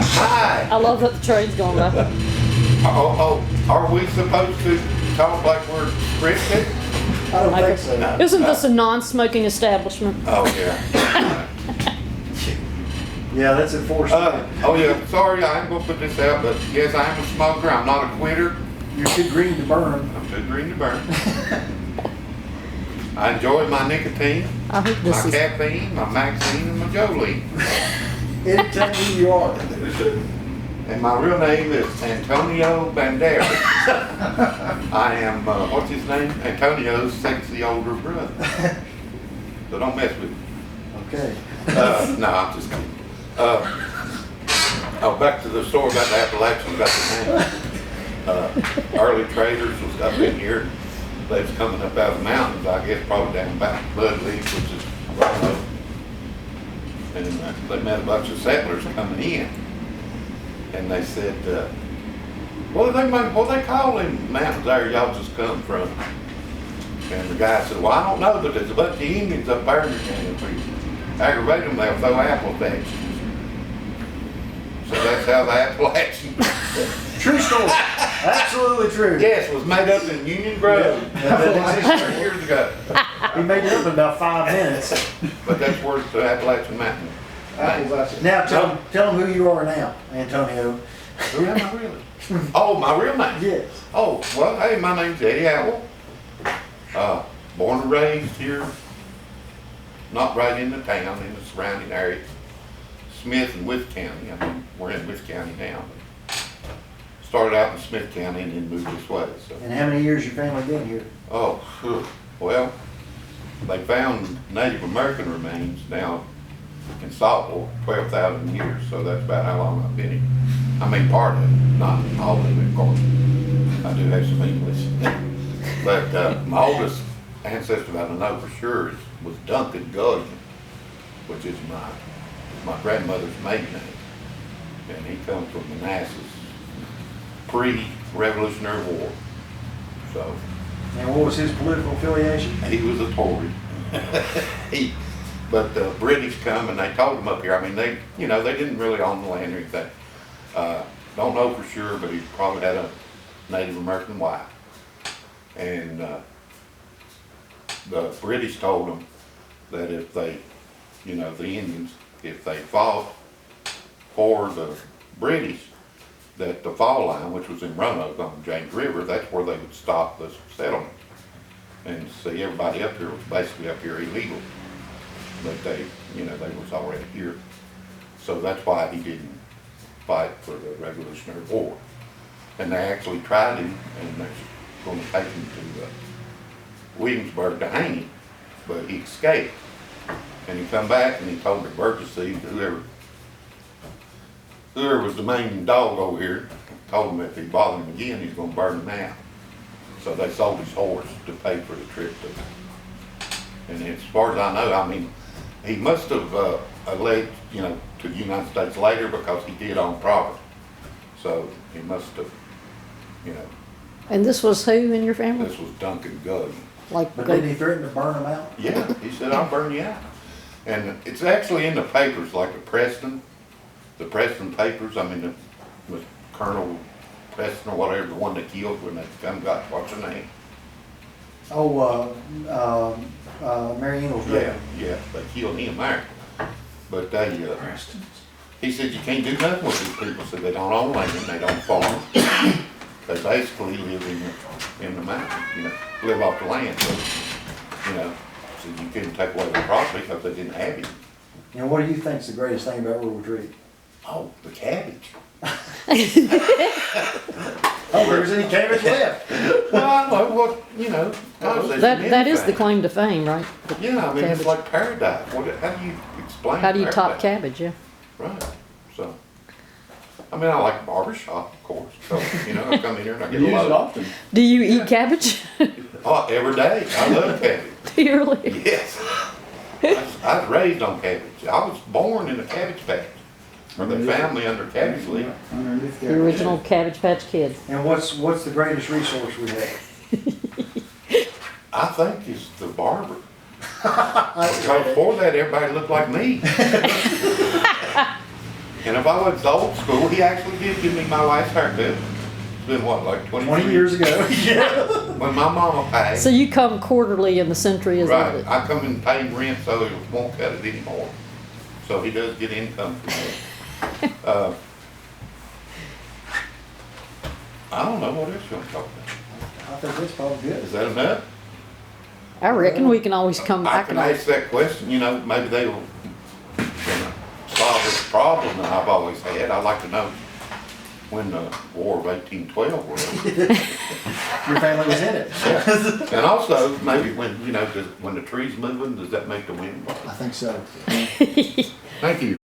Hi. I love that the train's going by. Are we supposed to talk like we're scripted? I don't think so. Isn't this a non-smoking establishment? Oh, yeah. Yeah, that's enforced. Oh, yeah, sorry, I ain't gonna put this out, but yes, I am a smoker. I'm not a quitter. You're too green to burn. I'm too green to burn. I enjoy my nicotine, I hope my this is. caffeine, my Maxine, and my Jolene. Anytime who you are. And my real name is Antonio Banderas. I am, what's his name? Antonio's sexy older brother. So don't mess with me. Okay. No, I'm just kidding. Back to the story about the Appalachian, about the name. Early traders was up in here. They was coming up out of the mountains, I guess, probably down about Blood Leaf, which is Roanoke. And they met a bunch of settlers coming in. And they said, what do they call them mountains there y'all just come from? And the guy said, well, I don't know, but there's a bunch of Indians up there, and if we aggravate them, they'll throw apples at you. So that's how the Appalachian. True story. Absolutely true. Yes, was made up in Union Grove. Yeah. 3 years ago. He made it up in about 5 minutes. But that's where the Appalachian Mountain. Now tell them who you are now, Antonio. Who am I really? Oh, my real name? Yes. Oh, well, hey, my name's Eddie Atwell. Born and raised here, not right in the town, in the surrounding area. Smith and Wythe County. I mean, we're in Wythe County now. Started out in Smith County and then moved this way. So. And how many years your family been here? Oh, well, they found Native American remains now in Saltville, 12,000 years, so that's about how long I've been here. I mean, part of it, not all of it, of course. I do have some English. But my oldest ancestor that I know for sure was Duncan Gullion, which is my grandmother's maiden name. And he comes from Manassas, pre-Revolutionary War. So. And what was his political affiliation? He was a Tory. But the British come and they told him up here. I mean, they didn't really own the land or anything. Don't know for sure, but he probably had a Native American wife. And the British told him that if they, the Indians, if they fought for the British, that the fall line, which was in Roanoke on the James River, that's where they would stop the settlement. And see, everybody up here was basically up here illegal. But they was already here. So that's why he didn't fight for the Revolutionary War. And they actually tried him, and they're going to take him to Williamsburg to hang him, but he escaped. And he come back and he told the Burgesses, whoever was the main dog over here, told him if he bothered him again, he's going to burn him out. So they sold his horse to pay for the trip to. And as far as I know, I mean, he must have alleged, to the United States later because he did own property. So he must have, And this was who in your family? This was Duncan Gullion. Like, But didn't he threaten to burn them out? Yeah, he said, I'll burn you out. And it's actually in the papers, like the Preston papers. I mean, with Colonel Preston or whatever, the one that killed when they got, what's her name? Oh, Mary Engle's Yeah, they killed him there. But they, he said, you can't do nothing with these people. So they don't own land and they don't farm. They basically live in the mountain, live off the land. So, so you couldn't take away their property because they didn't have it. And what do you think's the greatest thing about World War III? Oh, the cabbage. Oh, there's any cabbage left. Well, I know what, that is the claim to fame, right? Yeah, I mean, Cabbage. it's like paradise. How do you explain How do you top paradise? cabbage, yeah? Right, so. I mean, I like barbershop, of course. So, I come in here and I get You a use it load. often. Do you eat cabbage? Oh, every day. I love cabbage. Do you really? Yes. I was raised on cabbage. I was born in a cabbage patch. Or the family under cabbage leaf. The original Cabbage Patch Kid. And what's the greatest resource we have? I think it's the barber. Because before that, everybody looked like me. And if I was old school, he actually did give me my last haircut. It's been what, like 20 years ago. Yeah. When my mama passed. So you come quarterly in the century, is that Right, it? I come and pay rent, so he won't cut it anymore. So he does get income from it. I don't know what else you want to talk about. I think that's probably good. Is that enough? I reckon we can always come I back can and ask that question, you know, maybe they will solve this problem that I've always had. I'd like to know when the War of 1812 was. Your family was in it. And also, maybe when, you know, when the tree's moving, does that make the wind blow? I think so. Thank you.